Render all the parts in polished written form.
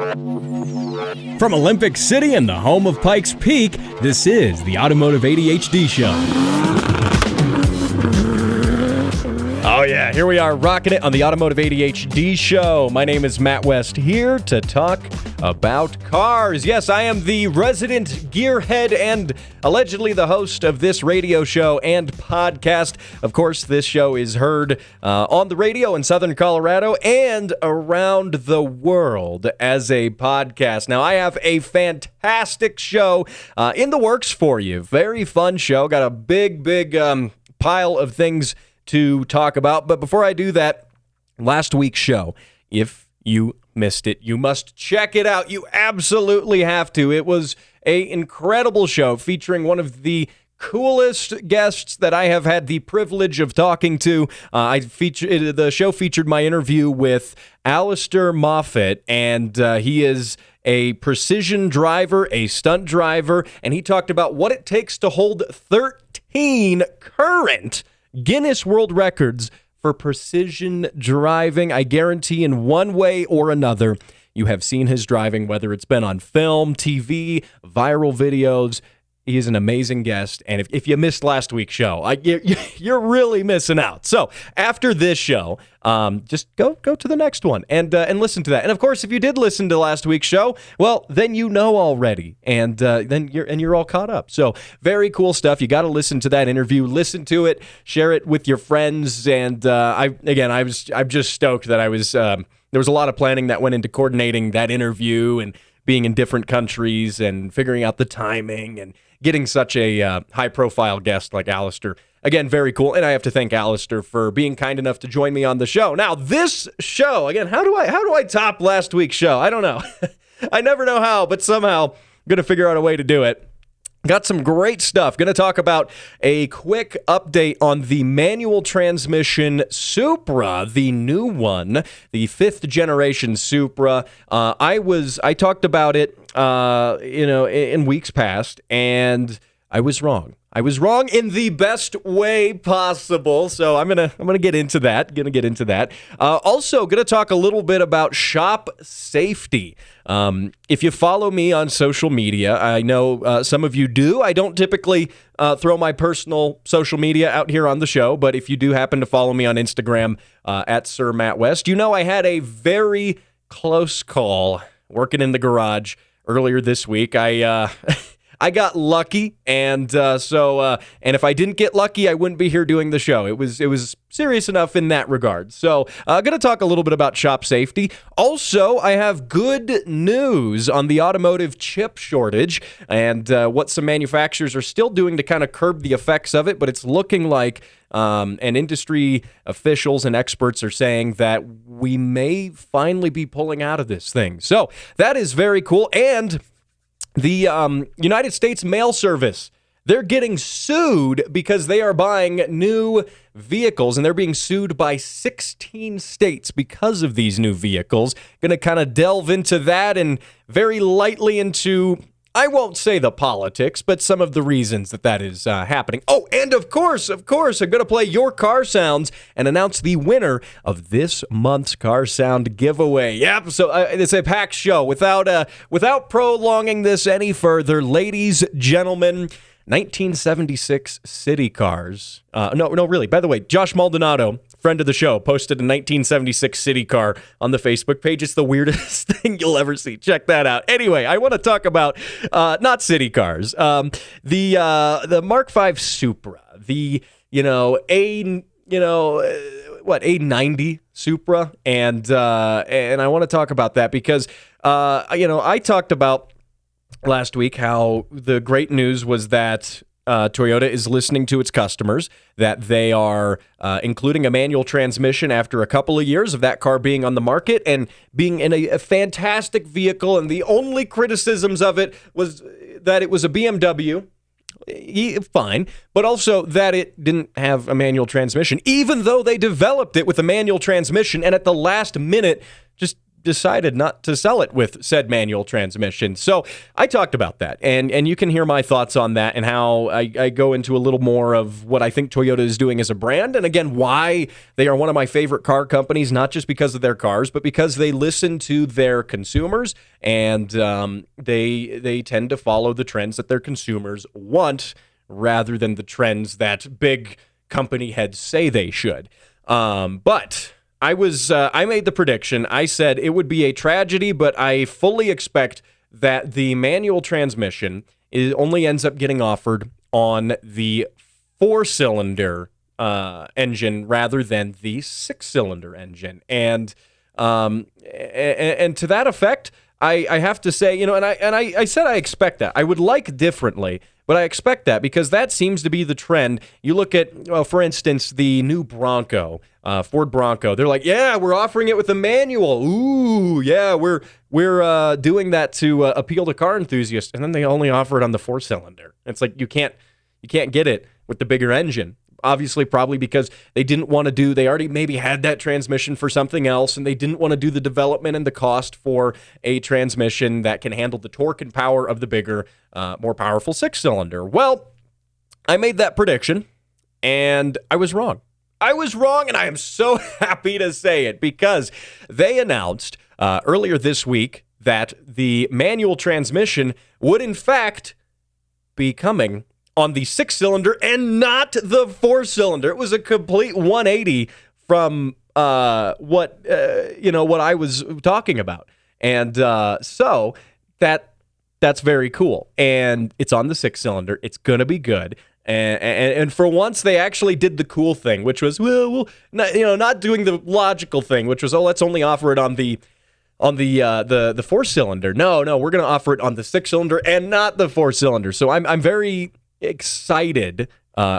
From Olympic City and the home of Pikes Peak, this is the Automotive ADHD Show. Oh yeah, here we are rocking it on the Automotive ADHD Show. My name is Matt West, here to talk about cars. Yes, I am the resident gearhead and allegedly the host of this radio show and podcast. Of course, this show is heard on the radio in Southern Colorado and around the world as a podcast. Now, I have a fantastic show in the works for you. Very fun show. Got a big pile of things to talk about. But before I do that, last week's show, if you missed it, you must check it out. You absolutely have to. It was an incredible show featuring one of the coolest guests that I have had the privilege of talking to. The show featured my interview with Alistair Moffat, and he is a precision driver, a stunt driver, and he talked about what it takes to hold 13 current Guinness World Records for precision driving. I guarantee in one way or another, you have seen his driving, whether it's been on film, TV, viral videos. He is an amazing guest, and if you missed last week's show, you're really missing out. So after this show, just go to the next one and listen to that. And of course, if you did listen to last week's show, well, then you know already, and then you're all caught up. So very cool stuff. You got to listen to that interview, listen to it, share it with your friends, and I'm just stoked that there was a lot of planning that went into coordinating that interview and being in different countries and figuring out the timing and getting such a high-profile guest like Alistair. Again, very cool, and I have to thank Alistair for being kind enough to join me on the show. Now, this show, again, how do I top last week's show? I don't know. I never know how, but somehow I'm going to figure out a way to do it. Got some great stuff. Going to talk about a quick update on the manual transmission Supra, the new one, the 5th generation Supra. I talked about it, in weeks past, and I was wrong. I was wrong in the best way possible, so I'm gonna get into that. Also, gonna talk a little bit about shop safety. If you follow me on social media, I know some of you do. I don't typically throw my personal social media out here on the show, but if you do happen to follow me on Instagram at Sir Matt West, you know I had a very close call working in the garage earlier this week. I got lucky, and if I didn't get lucky, I wouldn't be here doing the show. It was serious enough in that regard. So I'm going to talk a little bit about shop safety. Also, I have good news on the automotive chip shortage and what some manufacturers are still doing to kind of curb the effects of it, but it's looking like and industry officials and experts are saying that we may finally be pulling out of this thing. So that is very cool, and the United States Mail Service, they're getting sued because they are buying new vehicles, and they're being sued by 16 states because of these new vehicles. Going to kind of delve into that and very lightly into, I won't say the politics, but some of the reasons that is happening. Oh, and of course, I'm going to play your car sounds and announce the winner of this month's car sound giveaway. Yep, so it's a packed show. Without prolonging this any further, ladies, gentlemen, 1976 city cars. No, really. By the way, Josh Maldonado, friend of the show, posted a 1976 city car on the Facebook page. It's the weirdest thing you'll ever see. Check that out. Anyway, I want to talk about not city cars. The Mark V Supra, the A90 Supra, and I want to talk about that because I talked about last week how the great news was that Toyota is listening to its customers, that they are including a manual transmission after a couple of years of that car being on the market and being in a fantastic vehicle. And the only criticisms of it was that it was a BMW. Fine, but also that it didn't have a manual transmission, even though they developed it with a manual transmission and at the last minute just decided not to sell it with said manual transmission. So I talked about that, and you can hear my thoughts on that and how I go into a little more of what I think Toyota is doing as a brand, and again, why they are one of my favorite car companies, not just because of their cars, but because they listen to their consumers, and they tend to follow the trends that their consumers want rather than the trends that big company heads say they should. But I made the prediction. I said it would be a tragedy, but I fully expect that the manual transmission only ends up getting offered on the 4-cylinder engine rather than the 6-cylinder engine. And to that effect, I have to say, and I said I expect that. I would like differently, but I expect that because that seems to be the trend. You look at, for instance, the new Bronco, Ford Bronco. They're like, yeah, we're offering it with a manual. Ooh, yeah, we're doing that to appeal to car enthusiasts, and then they only offer it on the 4-cylinder. It's like you can't get it with the bigger engine. Obviously, probably because they already maybe had that transmission for something else, and they didn't want to do the development and the cost for a transmission that can handle the torque and power of the bigger, more powerful 6-cylinder. Well, I made that prediction, and I was wrong. And I am so happy to say it because they announced earlier this week that the manual transmission would, in fact, be coming on the 6-cylinder and not the 4-cylinder. It was a complete 180 from what I was talking about, and so that's very cool. And it's on the 6-cylinder. It's gonna be good. And for once, they actually did the cool thing, which was not doing the logical thing, which was let's only offer it on the 4-cylinder. No, we're gonna offer it on the 6-cylinder and not the 4-cylinder. So I'm very excited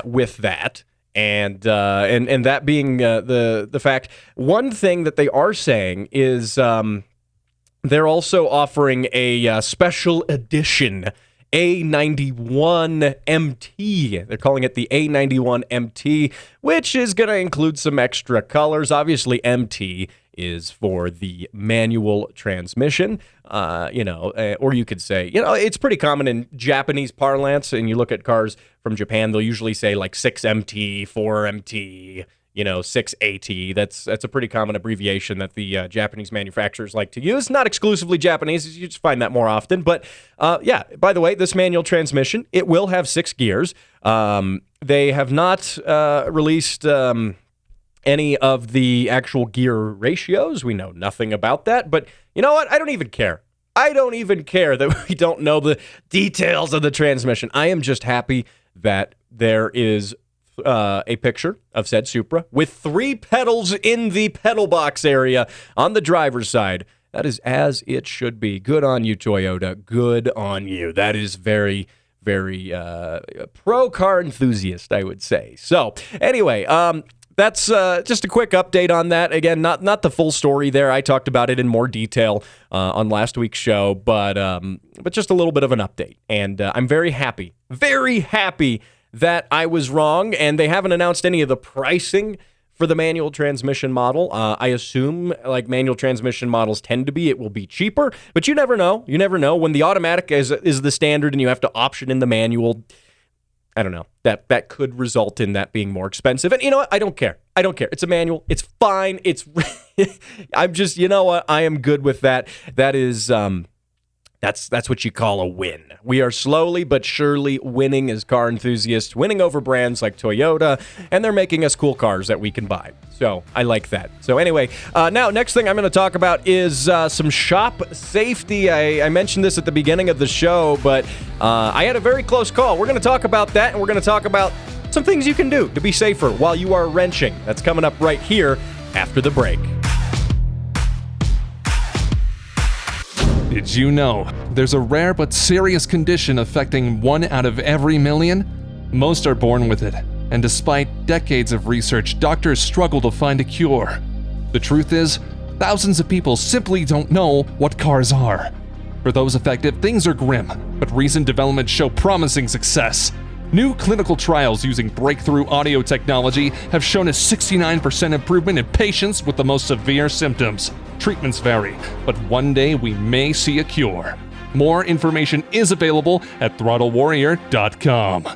with that, and that being the fact. One thing that they are saying is they're also offering a special edition A91 MT. They're calling it the A91 MT, which is going to include some extra colors. Obviously, MT is for the manual transmission, or you could say, it's pretty common in Japanese parlance, and you look at cars from Japan, they'll usually say like 6MT, 4MT, 6AT. That's a pretty common abbreviation that the Japanese manufacturers like to use. Not exclusively Japanese, you just find that more often. But by the way, this manual transmission, it will have 6 gears. They have not released any of the actual gear ratios. We know nothing about that, but you know what? I don't even care. I don't even care that we don't know the details of the transmission. I am just happy that there is a picture of said Supra with 3 pedals in the pedal box area on the driver's side. That is as it should be. Good on you, Toyota. Good on you. That is very, very pro-car enthusiast, I would say. So, anyway, that's just a quick update on that. Again, not the full story there. I talked about it in more detail on last week's show, but just a little bit of an update. And I'm very happy that I was wrong, and they haven't announced any of the pricing for the manual transmission model. I assume, like manual transmission models tend to be, it will be cheaper, but you never know. You never know. When the automatic is the standard and you have to option in the manual, I don't know. That could result in that being more expensive. And you know what? I don't care. It's a manual. It's fine. It's I'm just, I am good with that. That is that's what you call a win. We are slowly but surely winning as car enthusiasts, winning over brands like Toyota, and they're making us cool cars that we can buy. So I like that. So anyway, now next thing I'm going to talk about is some shop safety. I mentioned this at the beginning of the show, but I had a very close call. We're going to talk about that, and we're going to talk about some things you can do to be safer while you are wrenching. That's coming up right here after the break. Did you know there's a rare but serious condition affecting 1 out of every million? Most are born with it, and despite decades of research, doctors struggle to find a cure. The truth is, thousands of people simply don't know what cars are. For those affected, things are grim, but recent developments show promising success. New clinical trials using breakthrough audio technology have shown a 69% improvement in patients with the most severe symptoms. Treatments vary, but one day we may see a cure. More information is available at throttlewarrior.com.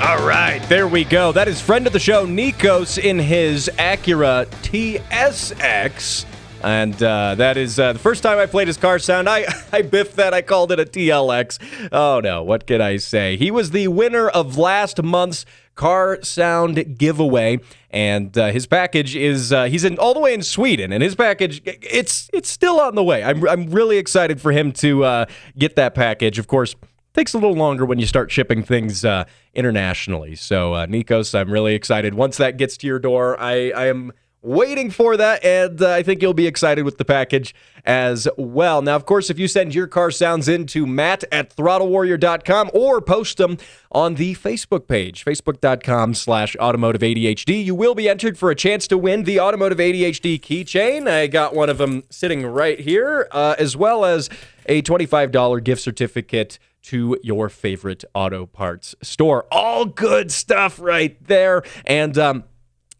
All right, there we go. That is friend of the show, Nikos, in his Acura TSX. And that is the first time I played his car sound. I biffed that. I called it a TLX. Oh, no. What can I say? He was the winner of last month's car sound giveaway. And his package is, he's all the way in Sweden. And his package, it's still on the way. I'm really excited for him to get that package. Of course, takes a little longer when you start shipping things internationally. So, Nikos, I'm really excited. Once that gets to your door, I am waiting for that, and I think you'll be excited with the package as well. Now, of course, if you send your car sounds in to matt@throttlewarrior.com or post them on the Facebook page, facebook.com/Automotive ADHD, you will be entered for a chance to win the Automotive ADHD keychain. I got one of them sitting right here, as well as a $25 gift certificate to your favorite auto parts store. All good stuff right there. And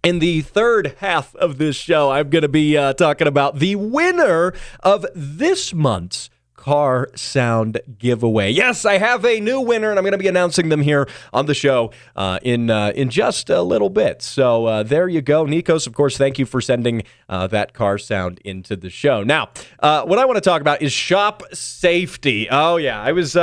in the third half of this show, I'm going to be talking about the winner of this month's car sound giveaway. Yes, I have a new winner, and I'm going to be announcing them here on the show in just a little bit. So there you go. Nikos, of course, thank you for sending that car sound into the show. Now, what I want to talk about is shop safety. Oh, yeah. I was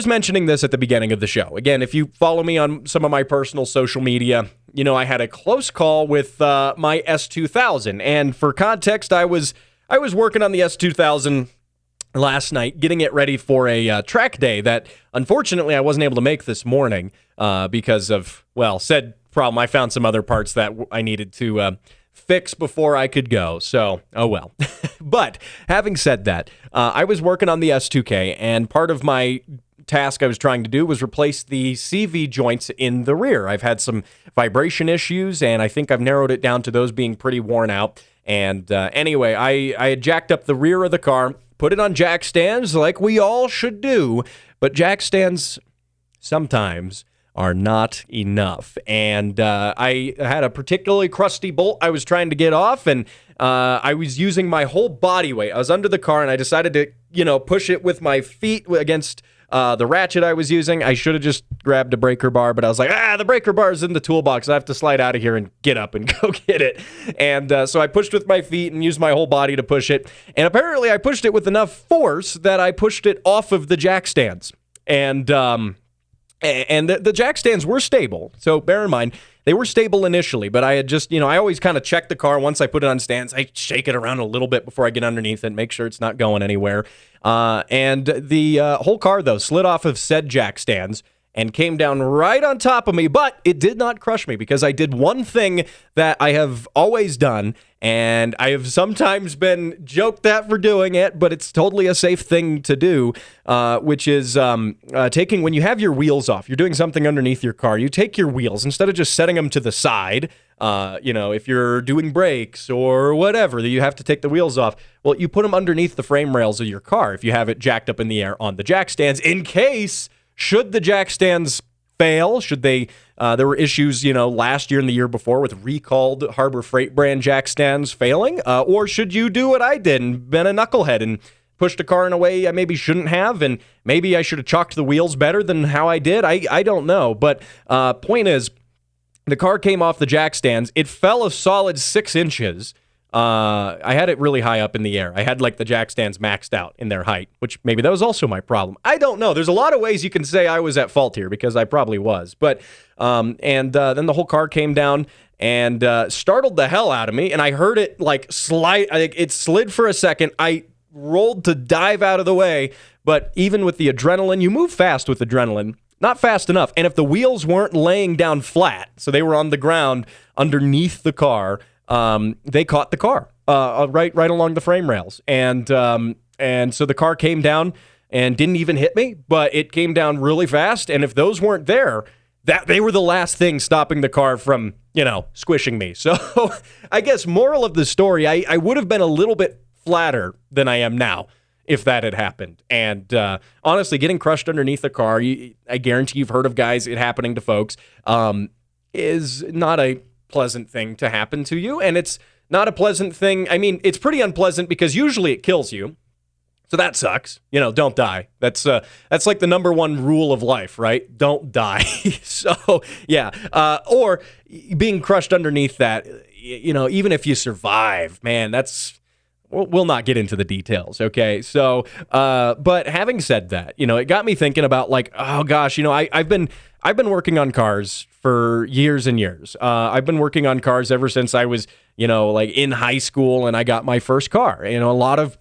mentioning this at the beginning of the show. Again, if you follow me on some of my personal social media, you know I had a close call with my S2000. And for context, I was working on the S2000 last night, getting it ready for a track day that unfortunately I wasn't able to make this morning because of, well, said problem. I found some other parts that I needed to fix before I could go. So, oh well. But having said that, I was working on the S2K, and part of my task I was trying to do was replace the CV joints in the rear. I've had some vibration issues, and I think I've narrowed it down to those being pretty worn out. And anyway, I had jacked up the rear of the car, put it on jack stands like we all should do, but jack stands sometimes are not enough. And I had a particularly crusty bolt I was trying to get off, and I was using my whole body weight. I was under the car, and I decided to, push it with my feet against the ratchet I was using. I should have just grabbed a breaker bar, but I was like, the breaker bar is in the toolbox. I have to slide out of here and get up and go get it. And so I pushed with my feet and used my whole body to push it. And apparently I pushed it with enough force that I pushed it off of the jack stands. And the jack stands were stable. So bear in mind, they were stable initially, but I had just, I always kind of check the car once I put it on stands. I shake it around a little bit before I get underneath it, make sure it's not going anywhere. And the whole car, though, slid off of said jack stands and came down right on top of me, but it did not crush me because I did one thing that I have always done, and I have sometimes been joked at for doing it, but it's totally a safe thing to do, which is taking, when you have your wheels off, you're doing something underneath your car, you take your wheels, instead of just setting them to the side, if you're doing brakes or whatever, that you have to take the wheels off, well, you put them underneath the frame rails of your car if you have it jacked up in the air on the jack stands, in case, should the jack stands fail, should they, there were issues, last year and the year before with recalled Harbor Freight brand jack stands failing, or should you do what I did and been a knucklehead and pushed a car in a way I maybe shouldn't have, and maybe I should have chalked the wheels better than how I did, I don't know, but point is, the car came off the jack stands, it fell a solid 6 inches. I had it really high up in the air. I had the jack stands maxed out in their height, which maybe that was also my problem. I don't know. There's a lot of ways you can say I was at fault here because I probably was. But then the whole car came down and startled the hell out of me, and I heard it slide. It slid for a second. I rolled to dive out of the way, but even with the adrenaline, you move fast with adrenaline. Not fast enough. And if the wheels weren't laying down flat, so they were on the ground underneath the car, they caught the car right along the frame rails, and so the car came down and didn't even hit me, but it came down really fast. And if those weren't there, that they were the last thing stopping the car from squishing me. So I guess moral of the story, I would have been a little bit flatter than I am now if that had happened. And honestly, getting crushed underneath a car, I guarantee you've heard of guys, it happening to folks, is not a pleasant thing to happen to you. And it's not a pleasant thing. I mean, it's pretty unpleasant because usually it kills you. So that sucks. Don't die. That's like the number one rule of life, right? Don't die. So, yeah. Or being crushed underneath that, even if you survive, man, we'll not get into the details, okay? So, but having said that, it got me thinking about like, oh gosh, I've been working on cars for years and years. I've been working on cars ever since I was, like in high school and I got my first car. A lot of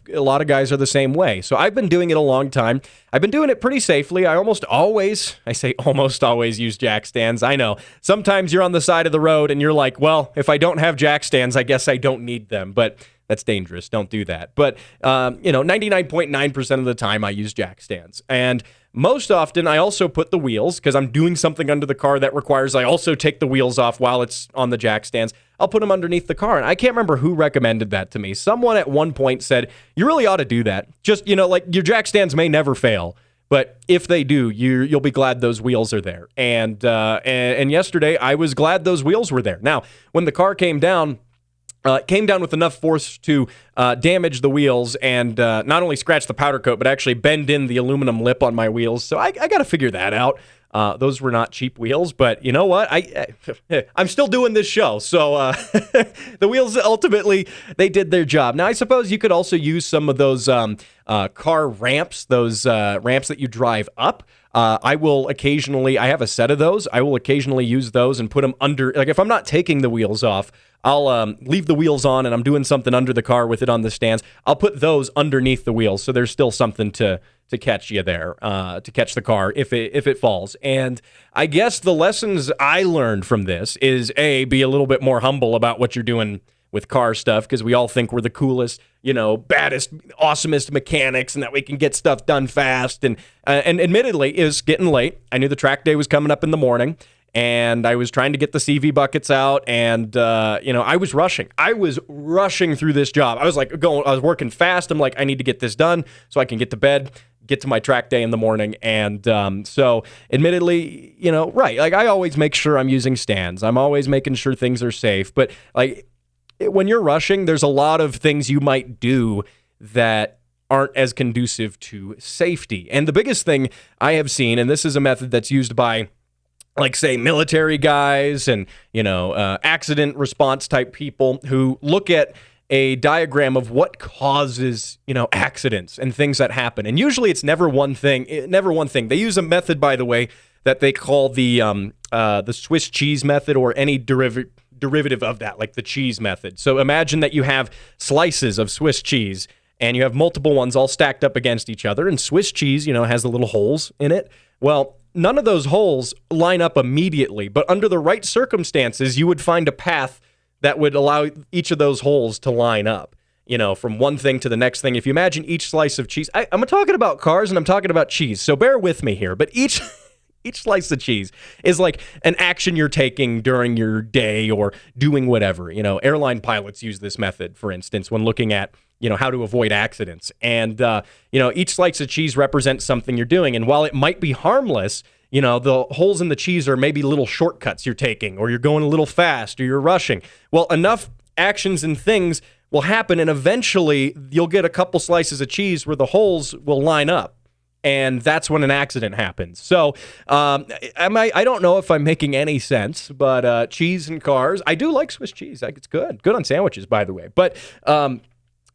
guys are the same way. So I've been doing it a long time. I've been doing it pretty safely. I almost always use jack stands. I know sometimes you're on the side of the road and you're like, well, if I don't have jack stands, I guess I don't need them, but that's dangerous. Don't do that. But, 99.9% of the time I use jack stands. And most often I also put the wheels, because I'm doing something under the car that requires I also take the wheels off while it's on the jack stands. I'll put them underneath the car. And I can't remember who recommended that to me. Someone at one point said, you really ought to do that. Just, like your jack stands may never fail. But if they do, you'll be glad those wheels are there. And yesterday I was glad those wheels were there. Now, when the car came down, it came down with enough force to damage the wheels and not only scratch the powder coat, but actually bend in the aluminum lip on my wheels. So I got to figure that out. Those were not cheap wheels, but you know what? I'm still doing this show. So the wheels, ultimately, they did their job. Now, I suppose you could also use some of those car ramps, those ramps that you drive up. I have a set of those. I will occasionally use those and put them under, like if I'm not taking the wheels off, I'll leave the wheels on and I'm doing something under the car with it on the stands. I'll put those underneath the wheels, so there's still something to catch you there, to catch the car if it falls. And I guess the lessons I learned from this is be a little bit more humble about what you're doing with car stuff, because we all think we're the coolest, baddest, awesomest mechanics and that we can get stuff done fast. And admittedly, it was getting late. I knew the track day was coming up in the morning. And I was trying to get the CV buckets out, and I was rushing. I was rushing through this job. I was working fast. I'm like, I need to get this done so I can get to bed, get to my track day in the morning. And so, admittedly, right, like I always make sure I'm using stands. I'm always making sure things are safe. But like when you're rushing, there's a lot of things you might do that aren't as conducive to safety. And the biggest thing I have seen, and this is a method that's used by, like, say, military guys and, accident response type people who look at a diagram of what causes, accidents and things that happen. And usually it's never one thing. They use a method, by the way, that they call the Swiss cheese method, or any derivative of that, like the cheese method. So imagine that you have slices of Swiss cheese and you have multiple ones all stacked up against each other. And Swiss cheese, has the little holes in it. Well, none of those holes line up immediately, but under the right circumstances, you would find a path that would allow each of those holes to line up, from one thing to the next thing. If you imagine each slice of cheese, I'm talking about cars and I'm talking about cheese, so bear with me here, but each slice of cheese is like an action you're taking during your day or doing whatever. Airline pilots use this method, for instance, when looking at, how to avoid accidents. And, each slice of cheese represents something you're doing. And while it might be harmless, the holes in the cheese are maybe little shortcuts you're taking, or you're going a little fast, or you're rushing. Well, enough actions and things will happen, and eventually you'll get a couple slices of cheese where the holes will line up. And that's when an accident happens. So I don't know if I'm making any sense, but cheese and cars, I do like Swiss cheese. It's good. Good on sandwiches, by the way. But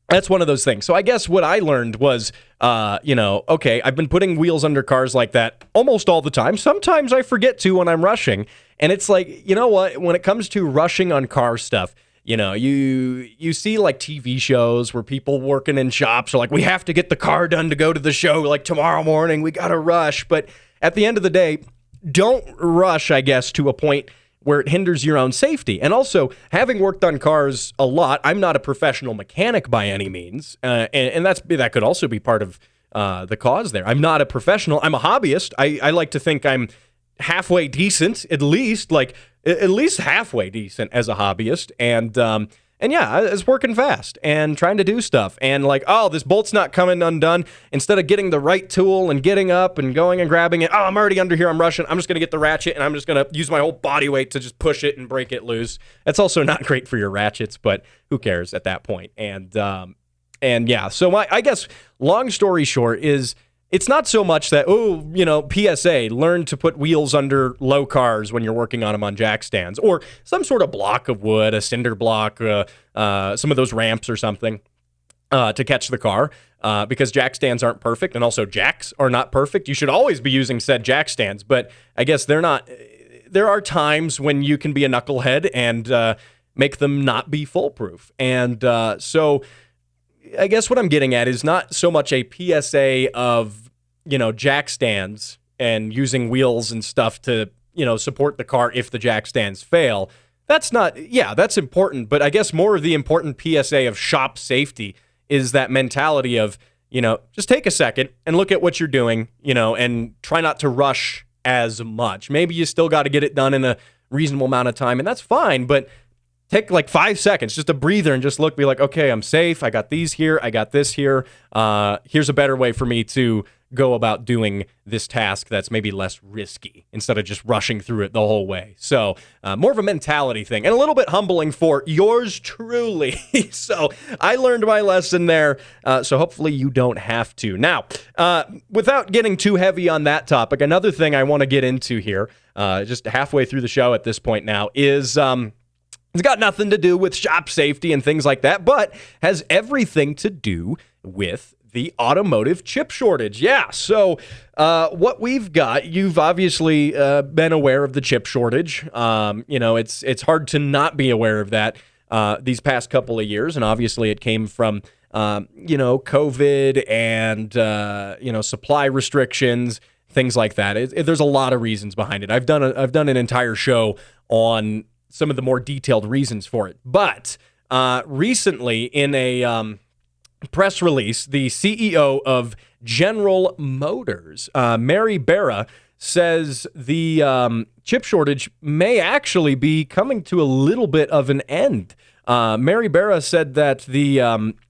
that's one of those things. So I guess what I learned was, okay, I've been putting wheels under cars like that almost all the time. Sometimes I forget to when I'm rushing. And it's like, you know what? When it comes to rushing on car stuff, you see like TV shows where people working in shops are like, we have to get the car done to go to the show like tomorrow morning. We got to rush. But at the end of the day, don't rush, I guess, to a point where it hinders your own safety. And also, having worked on cars a lot, I'm not a professional mechanic by any means. And that could also be part of the cause there. I'm not a professional. I'm a hobbyist. I like to think I'm halfway decent, at least halfway decent as a hobbyist. And And yeah, I was working fast and trying to do stuff. And like, oh, this bolt's not coming undone. Instead of getting the right tool and getting up and going and grabbing it, oh, I'm already under here, I'm rushing. I'm just going to get the ratchet and I'm just going to use my whole body weight to just push it and break it loose. That's also not great for your ratchets, but who cares at that point? And yeah, so I guess long story short is, it's not so much that, PSA, learn to put wheels under low cars when you're working on them on jack stands, or some sort of block of wood, a cinder block, some of those ramps or something to catch the car, because jack stands aren't perfect, and also jacks are not perfect. You should always be using said jack stands, but I guess they're not. There are times when you can be a knucklehead and make them not be foolproof. And so I guess what I'm getting at is not so much a PSA of, jack stands and using wheels and stuff to, support the car if the jack stands fail. That's important. But I guess more of the important PSA of shop safety is that mentality of, just take a second and look at what you're doing, and try not to rush as much. Maybe you still got to get it done in a reasonable amount of time, and that's fine, but take like 5 seconds, just a breather, and just be like, okay, I'm safe. I got these here. I got this here. Here's a better way for me to go about doing this task that's maybe less risky instead of just rushing through it the whole way. So more of a mentality thing, and a little bit humbling for yours truly. So I learned my lesson there. So hopefully you don't have to. Now, without getting too heavy on that topic, another thing I want to get into here, just halfway through the show at this point now, is it's got nothing to do with shop safety and things like that, but has everything to do with the automotive chip shortage. Yeah, so what we've got, you've obviously been aware of the chip shortage. It's hard to not be aware of that these past couple of years, and obviously it came from COVID and supply restrictions, things like that. There's a lot of reasons behind it. I've done an entire show on some of the more detailed reasons for it. But recently, in a press release, the CEO of General Motors, Mary Barra, says the chip shortage may actually be coming to a little bit of an end. Mary Barra said that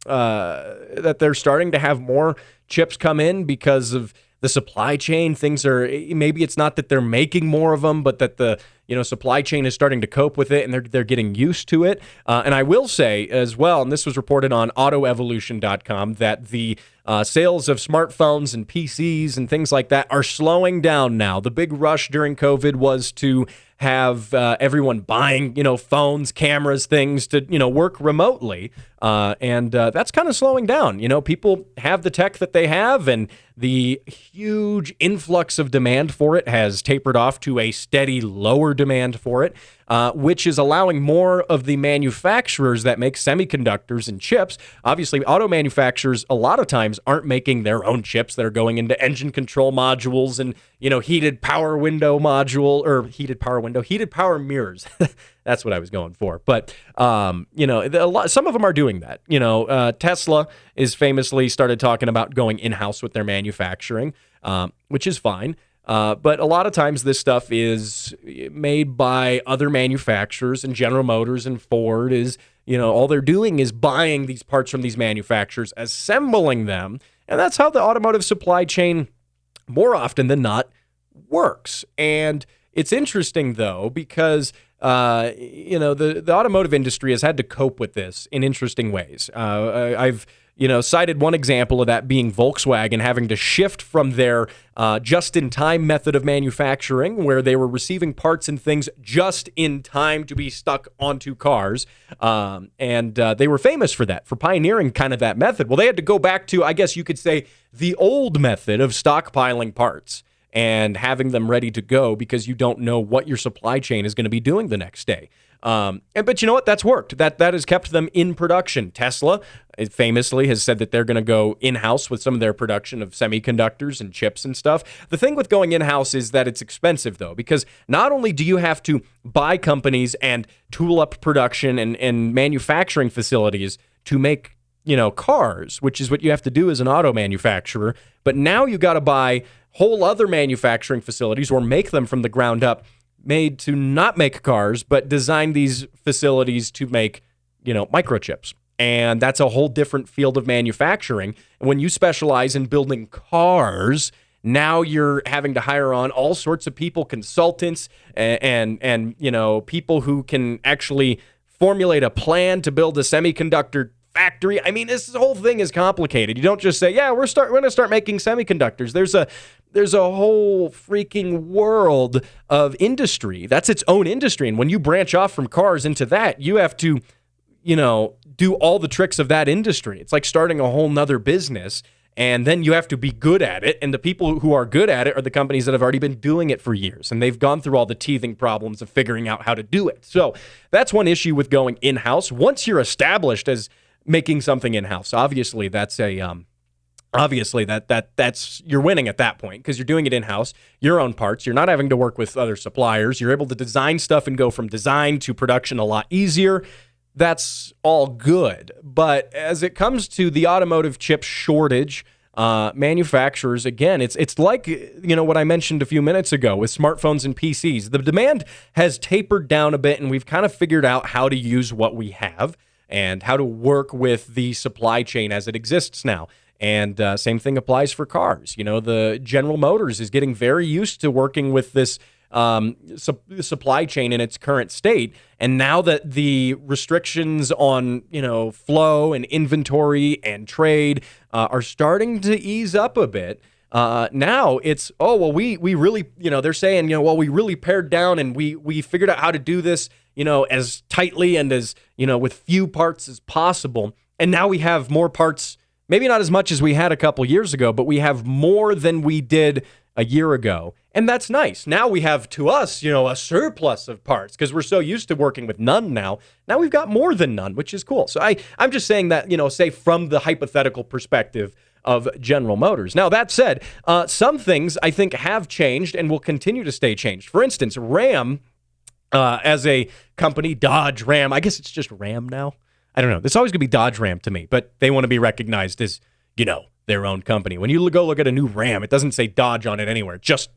that they're starting to have more chips come in because of the supply chain. Things are, maybe it's not that they're making more of them, but that the supply chain is starting to cope with it, and they're getting used to it. And I will say as well, and this was reported on autoevolution.com, that the sales of smartphones and PCs and things like that are slowing down now. The big rush during COVID was to have everyone buying, phones, cameras, things to, work remotely. And that's kind of slowing down. People have the tech that they have, and the huge influx of demand for it has tapered off to a steady lower demand for it, which is allowing more of the manufacturers that make semiconductors and chips. Obviously, auto manufacturers a lot of times aren't making their own chips that are going into engine control modules and, heated power mirrors. That's what I was going for. But, some of them are doing that. Tesla is famously started talking about going in-house with their manufacturing, which is fine. But a lot of times this stuff is made by other manufacturers, and General Motors and Ford is, all they're doing is buying these parts from these manufacturers, assembling them. And that's how the automotive supply chain more often than not works. And it's interesting, though, because the automotive industry has had to cope with this in interesting ways. I've cited one example of that being Volkswagen having to shift from their just-in-time method of manufacturing, where they were receiving parts and things just in time to be stuck onto cars. And they were famous for that, for pioneering kind of that method. Well, they had to go back to, I guess you could say, the old method of stockpiling parts and having them ready to go, because you don't know what your supply chain is going to be doing the next day. But you know what? That's worked. That has kept them in production. Tesla famously has said that they're going to go in-house with some of their production of semiconductors and chips and stuff. The thing with going in-house is that it's expensive, though, because not only do you have to buy companies and tool up production and manufacturing facilities to make cars, which is what you have to do as an auto manufacturer, but now you got to buy whole other manufacturing facilities or make them from the ground up, made to not make cars, but design these facilities to make microchips. And that's a whole different field of manufacturing. And when you specialize in building cars, now you're having to hire on all sorts of people, consultants, and people who can actually formulate a plan to build a semiconductor factory. I mean, this whole thing is complicated. You don't just say, "Yeah, we're going to start making semiconductors." There's a whole freaking world of industry. That's its own industry. And when you branch off from cars into that, you have to, do all the tricks of that industry. It's like starting a whole nother business. And then you have to be good at it. And the people who are good at it are the companies that have already been doing it for years. And they've gone through all the teething problems of figuring out how to do it. So that's one issue with going in-house. Once you're established as making something in-house, obviously that's you're winning at that point because you're doing it in-house, your own parts. You're not having to work with other suppliers. You're able to design stuff and go from design to production a lot easier. That's all good. But as it comes to the automotive chip shortage, manufacturers, again, it's like, what I mentioned a few minutes ago with smartphones and PCs. The demand has tapered down a bit, and we've kind of figured out how to use what we have and how to work with the supply chain as it exists now. And same thing applies for cars. The General Motors is getting very used to working with this supply chain in its current state. And now that the restrictions on, flow and inventory and trade are starting to ease up a bit, now it's, we really, they're saying, we really pared down and we figured out how to do this, as tightly and as, with few parts as possible. And now we have more parts, maybe not as much as we had a couple years ago, but we have more than we did a year ago. And that's nice. Now we have, to us, a surplus of parts because we're so used to working with none now. Now we've got more than none, which is cool. So I'm just saying that, say from the hypothetical perspective of General Motors. Now, that said, some things I think have changed and will continue to stay changed. For instance, Ram, as a company, Dodge Ram, I guess it's just Ram now. I don't know. It's always going to be Dodge Ram to me, but they want to be recognized as, their own company. When you go look at a new Ram, it doesn't say Dodge on it anywhere, just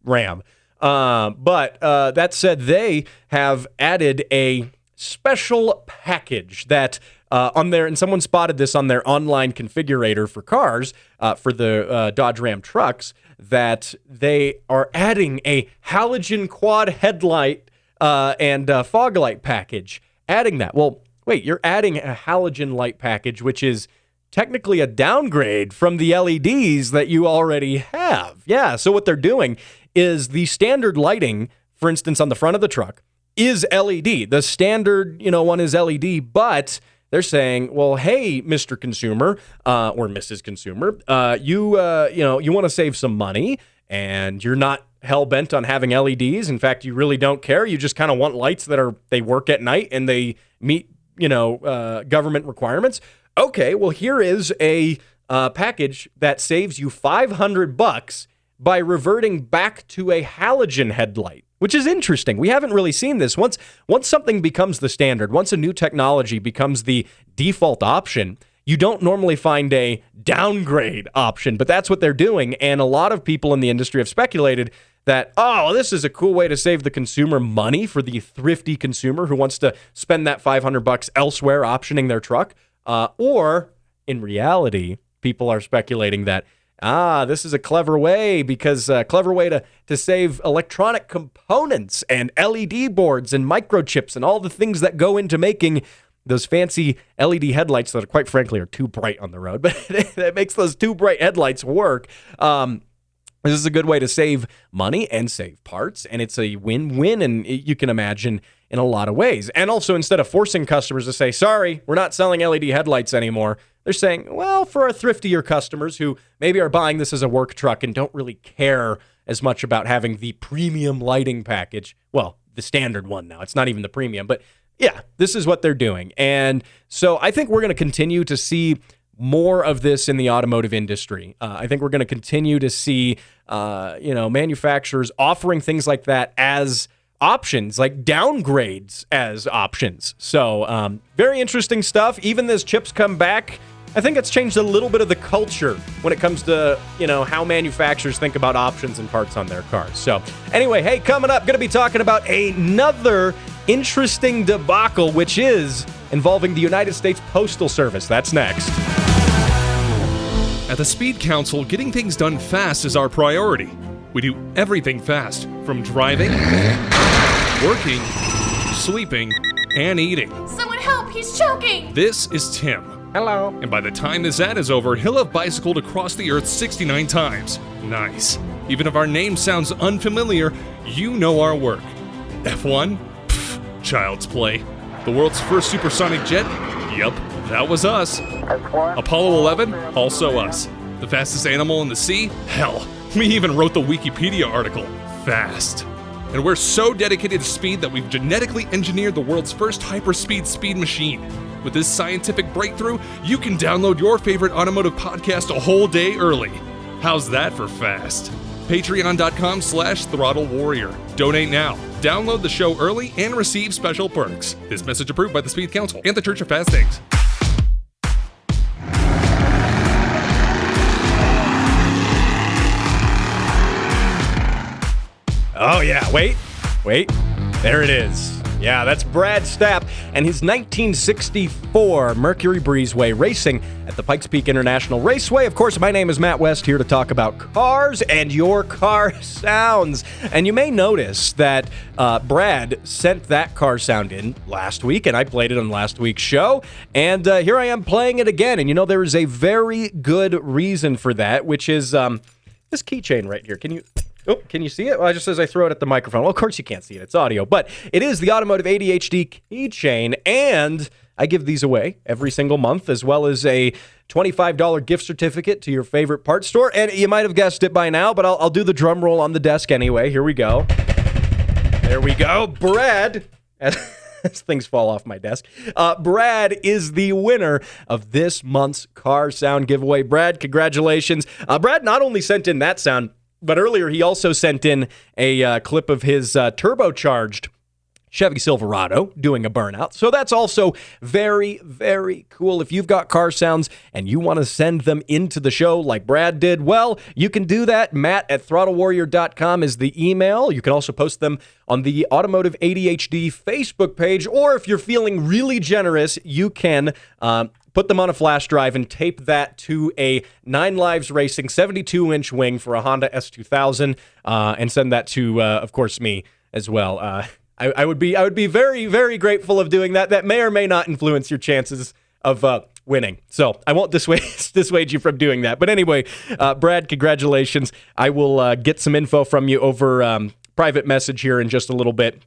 Ram. But that said, they have added a special package that on there, and someone spotted this on their online configurator for cars, for the Dodge Ram trucks, that they are adding a halogen quad headlight and fog light package. Adding that. Well, wait, you're adding a halogen light package, which is technically a downgrade from the LEDs that you already have. Yeah, so what they're doing is the standard lighting, for instance, on the front of the truck, is LED. The standard, one is LED, but they're saying, well, hey, Mr. Consumer, or Mrs. Consumer, you want to save some money, and you're not hell-bent on having LEDs. In fact, you really don't care. You just kind of want lights they work at night and they meet, government requirements. Okay, well, here is a package that saves you $500 by reverting back to a halogen headlight, which is interesting. We haven't really seen this. Once something becomes the standard, once a new technology becomes the default option, you don't normally find a downgrade option, but that's what they're doing. And a lot of people in the industry have speculated that, this is a cool way to save the consumer money for the thrifty consumer who wants to spend that $500 elsewhere optioning their truck. Or in reality, people are speculating that, this is a clever way because clever way to save electronic components and LED boards and microchips and all the things that go into making those fancy LED headlights that, quite frankly, are too bright on the road. But that makes those too bright headlights work. This is a good way to save money and save parts, and it's a win-win, and you can imagine in a lot of ways. And also, instead of forcing customers to say, sorry, we're not selling LED headlights anymore, they're saying, well, for our thriftier customers who maybe are buying this as a work truck and don't really care as much about having the premium lighting package, well, the standard one now, it's not even the premium, but yeah, this is what they're doing. And so I think we're going to continue to see more of this in the automotive industry. I think we're going to continue to see, manufacturers offering things like that as options, like downgrades as options. So very interesting stuff. Even as chips come back, I think it's changed a little bit of the culture when it comes to, how manufacturers think about options and parts on their cars. So anyway, hey, coming up, going to be talking about another interesting debacle, which is involving the United States Postal Service. That's next. At the Speed Council, getting things done fast is our priority. We do everything fast, from driving, working, sleeping, and eating. Someone help, he's choking! This is Tim. Hello. And by the time this ad is over, he'll have bicycled across the earth 69 times. Nice. Even if our name sounds unfamiliar, you know our work. F1? Pfft, child's play. The world's first supersonic jet? Yup, that was us. Apollo 11? Also us. The fastest animal in the sea? Hell, we even wrote the Wikipedia article. Fast. And we're so dedicated to speed that we've genetically engineered the world's first hyperspeed speed machine. With this scientific breakthrough, you can download your favorite automotive podcast a whole day early. How's that for fast? Patreon.com/Throttle Warrior. Donate now. Download the show early and receive special perks. This message approved by the Speed Council and the Church of Fast Things. Oh, yeah. Wait. There it is. Yeah, that's Brad Stapp and his 1964 Mercury Breezeway racing at the Pikes Peak International Raceway. Of course, my name is Matt West, here to talk about cars and your car sounds. And you may notice that Brad sent that car sound in last week, and I played it on last week's show. And here I am playing it again. And you know, there is a very good reason for that, which is this keychain right here. Can you see it? Well, just as I throw it at the microphone. Well, of course you can't see it. It's audio. But it is the Automotive ADHD keychain, and I give these away every single month, as well as a $25 gift certificate to your favorite parts store. And you might have guessed it by now, but I'll do the drum roll on the desk anyway. Here we go. There we go. Brad, as things fall off my desk, Brad is the winner of this month's car sound giveaway. Brad, congratulations. Brad not only sent in that sound, but earlier, he also sent in a clip of his turbocharged Chevy Silverado doing a burnout. So that's also very, very cool. If you've got car sounds and you want to send them into the show like Brad did, well, you can do that. Matt@throttlewarrior.com is the email. You can also post them on the Automotive ADHD Facebook page. Or if you're feeling really generous, you can put them on a flash drive and tape that to a 9 Lives Racing 72-inch wing for a Honda S2000 and send that to, of course, me as well. I would be very, very grateful of doing that. That may or may not influence your chances of winning. So I won't dissuade you from doing that. But anyway, Brad, congratulations. I will get some info from you over private message here in just a little bit.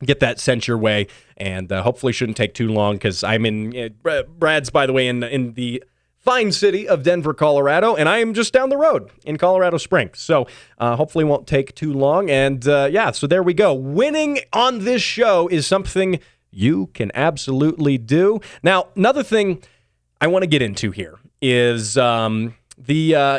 Get that sent your way, and hopefully shouldn't take too long because I'm in Brad's, by the way, in the fine city of Denver, Colorado, and I am just down the road in Colorado Springs. So hopefully won't take too long. And so there we go. Winning on this show is something you can absolutely do. Now, another thing I want to get into here is the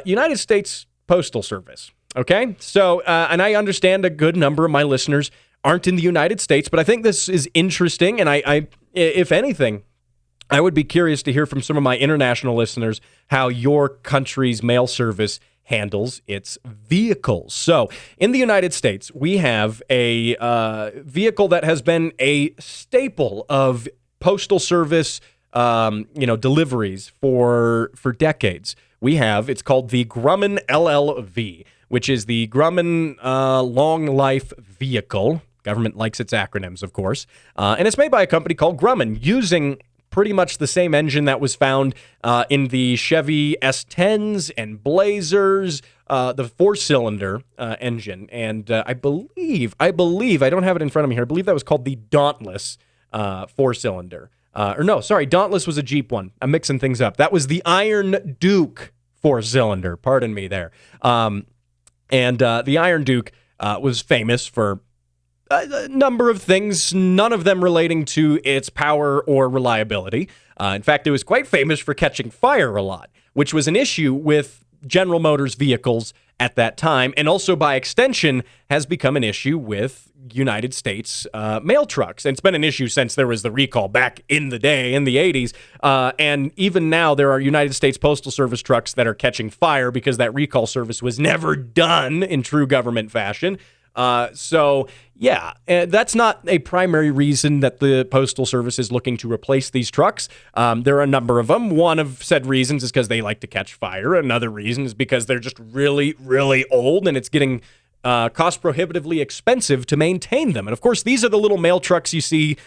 United States Postal Service. Okay, so and I understand a good number of my listeners aren't in the United States, but I think this is interesting, and I if anything, I would be curious to hear from some of my international listeners how your country's mail service handles its vehicles. So in the United States, we have a vehicle that has been a staple of postal service deliveries for decades. It's called the Grumman LLV, which is the Grumman Long Life Vehicle. Government likes its acronyms, of course. And it's made by a company called Grumman, using pretty much the same engine that was found in the Chevy S10s and Blazers, the 4-cylinder engine. And I believe, I don't have it in front of me here, I believe that was called the Dauntless 4-cylinder. Dauntless was a Jeep one. I'm mixing things up. That was the Iron Duke 4-cylinder. Pardon me there. The Iron Duke was famous for a number of things, none of them relating to its power or reliability. In fact, it was quite famous for catching fire a lot, which was an issue with General Motors vehicles at that time, and also by extension has become an issue with United States mail trucks. And it's been an issue since there was the recall back in the day, in the 80s. And even now, there are United States Postal Service trucks that are catching fire because that recall service was never done in true government fashion. That's not a primary reason that the Postal Service is looking to replace these trucks. There are a number of them. One of said reasons is because they like to catch fire. Another reason is because they're just really, really old, and it's getting cost prohibitively expensive to maintain them. And of course, these are the little mail trucks you see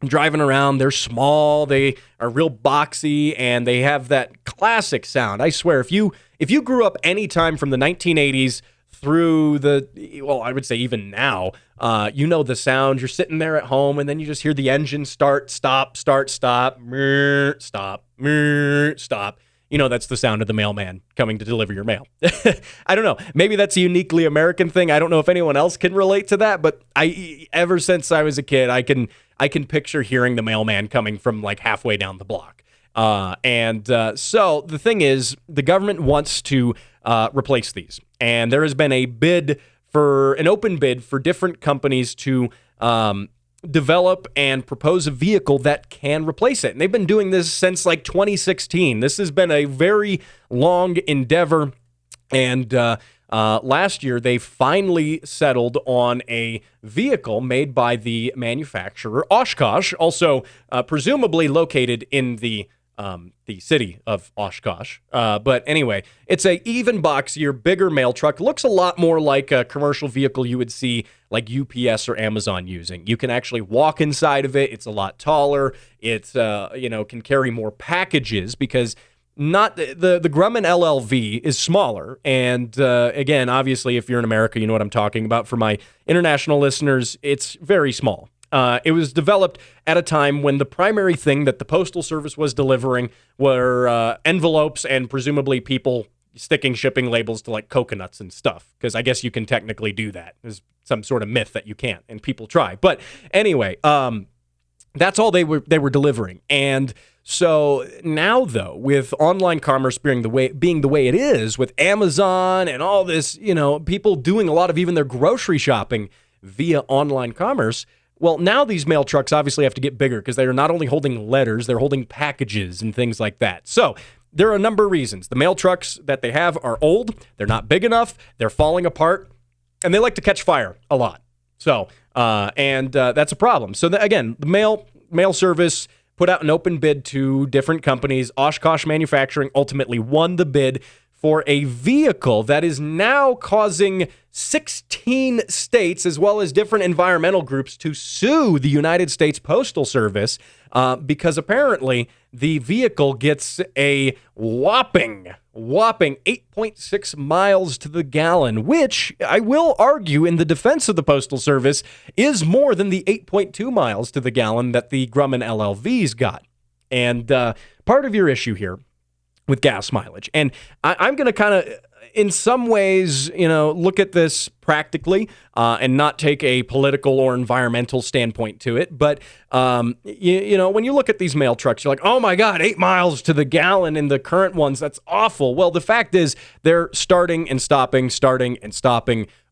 driving around. They're small, they are real boxy, and they have that classic sound. I swear, if you grew up any time from the 1980s through I would say even now, you know the sound. You're sitting there at home, and then you just hear the engine start, stop, meh, stop, meh, stop. You know, that's the sound of the mailman coming to deliver your mail. I don't know. Maybe that's a uniquely American thing. I don't know if anyone else can relate to that, but ever since I was a kid, I can picture hearing the mailman coming from like halfway down the block. So the thing is, the government wants to replace these, and there has been an open bid for different companies to develop and propose a vehicle that can replace it. And they've been doing this since like 2016. This has been a very long endeavor. And last year, they finally settled on a vehicle made by the manufacturer Oshkosh, also presumably located in the city of Oshkosh. But anyway, it's a even boxier, bigger mail truck. Looks a lot more like a commercial vehicle you would see like UPS or Amazon using. You can actually walk inside of it. It's a lot taller. It can carry more packages because not the Grumman LLV is smaller. And again, obviously, if you're in America, you know what I'm talking about. For my international listeners, it's very small. It was developed at a time when the primary thing that the Postal Service was delivering were envelopes and presumably people sticking shipping labels to like coconuts and stuff, because I guess you can technically do that. There's some sort of myth that you can't, and people try. But anyway, that's all they were delivering. And so now, though, with online commerce being the way it is, with Amazon and all this, people doing a lot of even their grocery shopping via online commerce. Well, now these mail trucks obviously have to get bigger because they are not only holding letters, they're holding packages and things like that. So there are a number of reasons. The mail trucks that they have are old, they're not big enough, they're falling apart, and they like to catch fire a lot. So, that's a problem. So again, the mail service put out an open bid to different companies. Oshkosh Manufacturing ultimately won the bid for a vehicle that is now causing 16 states as well as different environmental groups to sue the United States Postal Service because apparently the vehicle gets a whopping 8.6 miles to the gallon, which I will argue in the defense of the Postal Service is more than the 8.2 miles to the gallon that the Grumman LLVs got. And part of your issue here with gas mileage. And I'm going to kind of, in some ways, look at this practically and not take a political or environmental standpoint to it. But, when you look at these mail trucks, you're like, oh my God, 8 miles to the gallon in the current ones. That's awful. Well, the fact is they're starting and stopping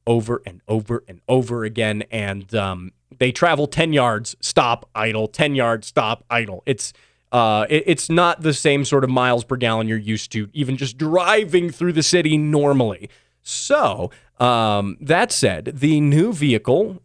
over and over and over again. And they travel 10 yards, stop, idle, 10 yards, stop, idle. It's not the same sort of miles per gallon you're used to, even just driving through the city normally. So, that said, the new vehicle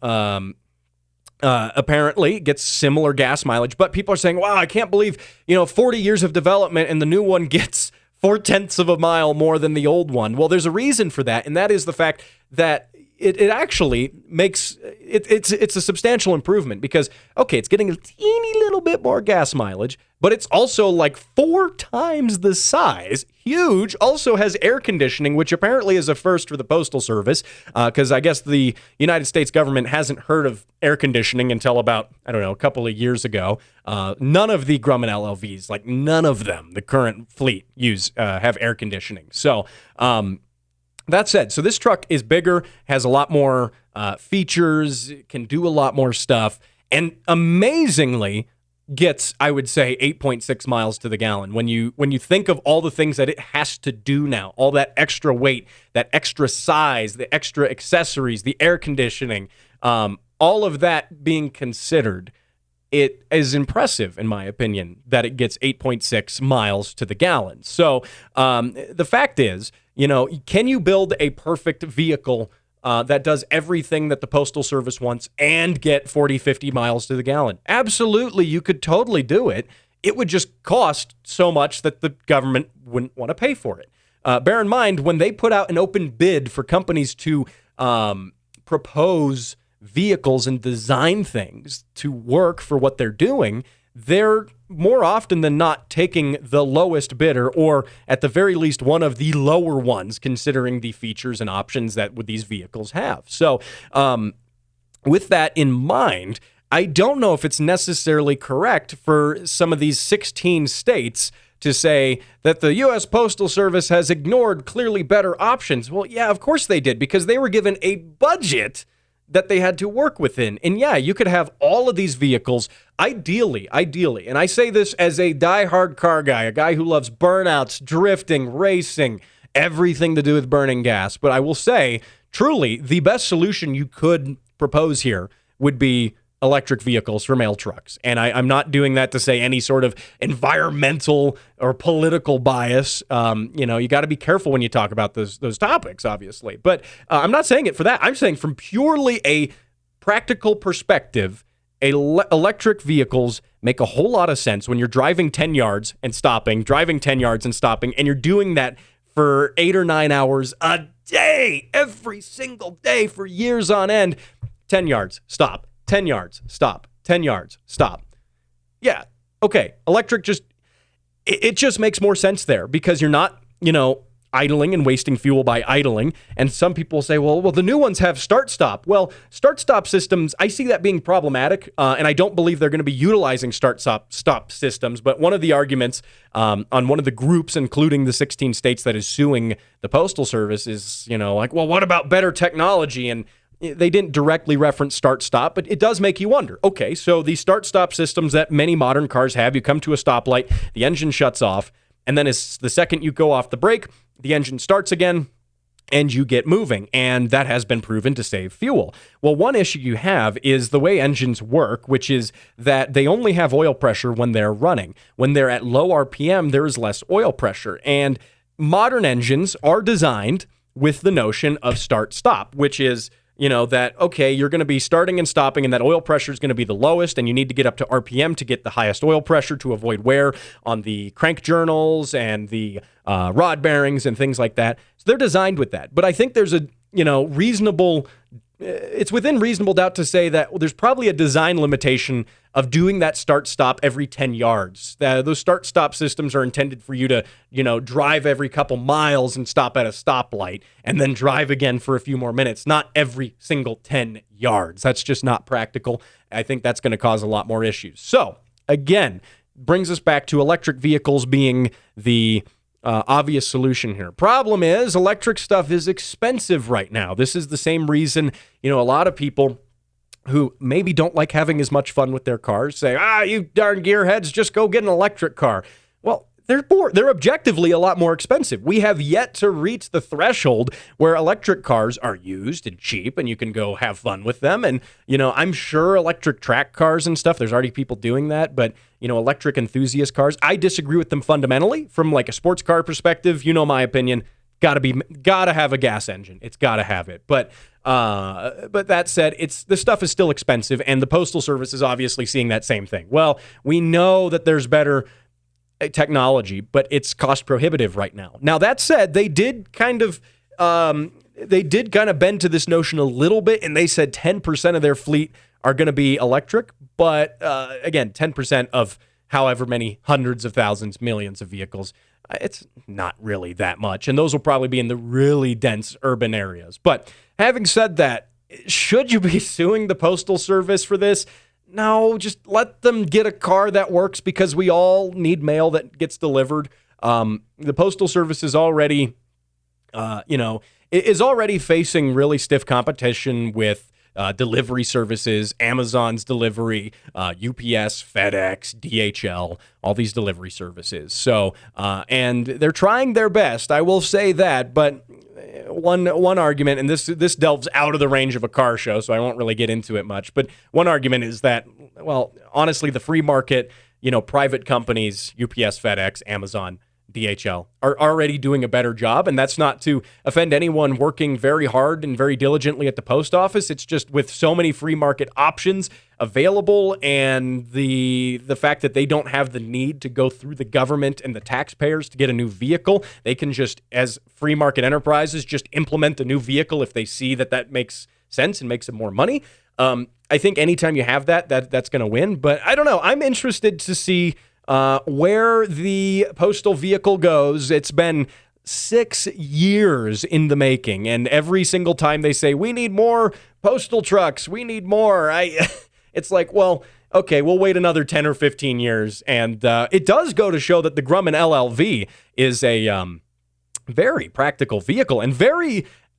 apparently gets similar gas mileage, but people are saying, wow, I can't believe, 40 years of development and the new one gets 0.4 of a mile more than the old one. Well, there's a reason for that, and that is the fact that it actually makes it's a substantial improvement because, okay, it's getting a teeny little bit more gas mileage, but it's also like 4 times the size. Huge. Also has air conditioning, which apparently is a first for the Postal Service because I guess the United States government hasn't heard of air conditioning until about, a couple of years ago. None of the Grumman LLVs, like none of them, the current fleet have air conditioning. So, that said, so this truck is bigger, has a lot more features, can do a lot more stuff, and amazingly gets, I would say, 8.6 miles to the gallon. When you think of all the things that it has to do now, all that extra weight, that extra size, the extra accessories, the air conditioning, all of that being considered, it is impressive, in my opinion, that it gets 8.6 miles to the gallon. So the fact is, can you build a perfect vehicle that does everything that the Postal Service wants and get 40, 50 miles to the gallon. Absolutely, you could totally do it. It would just cost so much that the government wouldn't want to pay for it. Bear in mind, when they put out an open bid for companies to propose vehicles and design things to work for what they're doing, they're more often than not taking the lowest bidder, or at the very least one of the lower ones, considering the features and options that these vehicles have. So with that in mind, I don't know if it's necessarily correct for some of these 16 states to say that the U.S. Postal Service has ignored clearly better options. Well, yeah, of course they did, because they were given a budget that they had to work within. And yeah, you could have all of these vehicles, ideally, and I say this as a diehard car guy, a guy who loves burnouts, drifting, racing, everything to do with burning gas. But I will say, truly, the best solution you could propose here would be electric vehicles for mail trucks. And I'm not doing that to say any sort of environmental or political bias. You got to be careful when you talk about those topics, obviously. But I'm not saying it for that. I'm saying from purely a practical perspective, electric vehicles make a whole lot of sense when you're driving 10 yards and stopping, and you're doing that for 8 or 9 hours a day, every single day for years on end. 10 yards, stop. 10 yards, stop. 10 yards, stop. Yeah, okay. Electric it just makes more sense there, because you're not, idling and wasting fuel by idling. And some people say, well, the new ones have start-stop. Well, start-stop systems, I see that being problematic, and I don't believe they're going to be utilizing start-stop systems. But one of the arguments on one of the groups, including the 16 states that is suing the Postal Service, is, well, what about better technology? And they didn't directly reference start-stop, but it does make you wonder. Okay, so the start-stop systems that many modern cars have, you come to a stoplight, the engine shuts off, and then as the second you go off the brake, the engine starts again, and you get moving, and that has been proven to save fuel. Well, one issue you have is the way engines work, which is that they only have oil pressure when they're running. When they're at low RPM, there is less oil pressure, and modern engines are designed with the notion of start-stop, which is that, okay, you're going to be starting and stopping, and that oil pressure is going to be the lowest, and you need to get up to RPM to get the highest oil pressure to avoid wear on the crank journals and the rod bearings and things like that. So they're designed with that. But I think there's a, it's within reasonable doubt to say that there's probably a design limitation of doing that start-stop every 10 yards. Those start-stop systems are intended for you to, drive every couple miles and stop at a stoplight and then drive again for a few more minutes, not every single 10 yards. That's just not practical. I think that's going to cause a lot more issues. So, again, brings us back to electric vehicles being the obvious solution here. Problem is, electric stuff is expensive right now. This is the same reason, a lot of people who maybe don't like having as much fun with their cars say, you darn gearheads, just go get an electric car. Well, they're objectively a lot more expensive. We have yet to reach the threshold where electric cars are used and cheap and you can go have fun with them. And, I'm sure electric track cars and stuff, there's already people doing that. But, electric enthusiast cars, I disagree with them fundamentally. From like a sports car perspective, my opinion, gotta have a gas engine. It's gotta have it. But that said, the stuff is still expensive, and the Postal Service is obviously seeing that same thing. Well, we know that there's better technology, but it's cost prohibitive right now. Now, that said, they did kind of bend to this notion a little bit, and they said 10% of their fleet are going to be electric. But again, 10% of however many hundreds of thousands, millions of vehicles, it's not really that much. And those will probably be in the really dense urban areas. But having said that, should you be suing the Postal Service for this? No, just let them get a car that works, because we all need mail that gets delivered. The Postal Service is already, is already facing really stiff competition with delivery services, Amazon's delivery, UPS, FedEx, DHL, all these delivery services. So, and they're trying their best, I will say that, but one argument, and this delves out of the range of a car show, so I won't really get into it much, but one argument is that, well, honestly, the free market, private companies, UPS, FedEx, Amazon, DHL are already doing a better job, and that's not to offend anyone working very hard and very diligently at the post office. It's just with so many free market options available and the fact that they don't have the need to go through the government and the taxpayers to get a new vehicle. They can just, as free market enterprises, just implement a new vehicle if they see that makes sense and makes them more money. I think anytime you have that's going to win. But I don't know. I'm interested to see where the postal vehicle goes. It's been 6 years in the making, and every single time they say, we need more postal trucks, we need more, it's like, well, okay, we'll wait another 10 or 15 years. And it does go to show that the Grumman LLV is a very practical vehicle and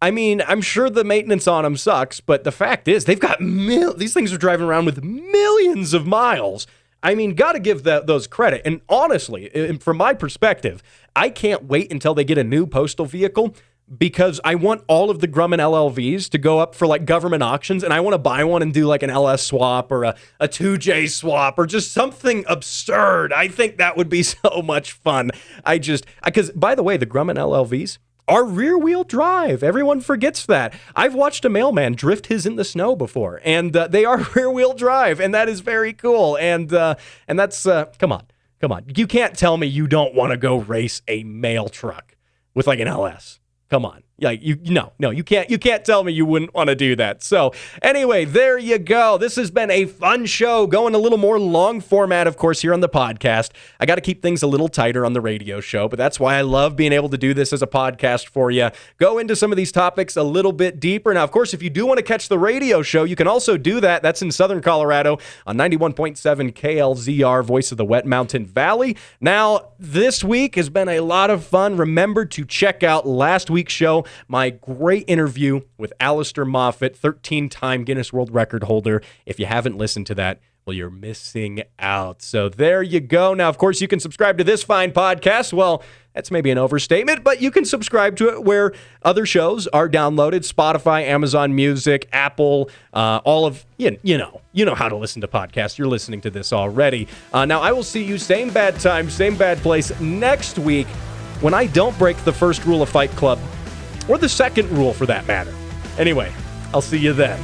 I'm sure the maintenance on them sucks, but the fact is they've got these things are driving around with millions of miles. Got to give those credit. And honestly, from my perspective, I can't wait until they get a new postal vehicle because I want all of the Grumman LLVs to go up for like government auctions, and I want to buy one and do like an LS swap or a 2J swap or just something absurd. I think that would be so much fun. Because by the way, the Grumman LLVs are rear-wheel drive. Everyone forgets that. I've watched a mailman drift his in the snow before, and they are rear-wheel drive, and that is very cool. And that's come on. You can't tell me you don't want to go race a mail truck with like an LS. Come on. Like you can't tell me you wouldn't want to do that. So anyway, there you go. This has been a fun show, going a little more long format, of course, here on the podcast. I got to keep things a little tighter on the radio show, but that's why I love being able to do this as a podcast for you. Go into some of these topics a little bit deeper. Now, of course, if you do want to catch the radio show, you can also do that. That's in Southern Colorado on 91.7 KLZR, Voice of the Wet Mountain Valley. Now, this week has been a lot of fun. Remember to check out last week's show, my great interview with Alistair Moffat, 13-time Guinness World Record holder. If you haven't listened to that, well, you're missing out. So there you go. Now, of course, you can subscribe to this fine podcast. Well, that's maybe an overstatement, but you can subscribe to it where other shows are downloaded: Spotify, Amazon Music, Apple, all of, you know how to listen to podcasts. You're listening to this already. Now, I will see you same bad time, same bad place next week when I don't break the first rule of Fight Club, or the second rule for that matter. Anyway, I'll see you then.